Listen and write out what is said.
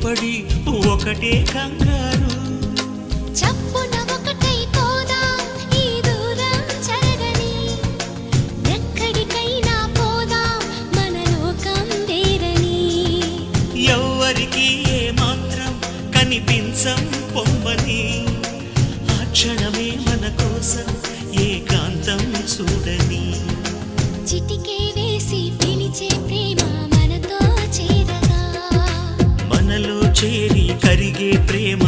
ఇప్పటి ఒకటే కంగారు. చప్పున ఒకటై పోదాం ఈ దూరం చెరగని, ఎక్కడికైనా పోదాం మన లోకం వేరని. ఎవ్వరికి ఏ మాత్రం కనిపించం పొమ్మని, ఆ క్షణమే మన కోసం ఏకాంతం చూడని. చిటికే వేసి పిలిచే ప్రేమ మనతో చేరగా, మనలో చేరి కరిగే ప్రేమ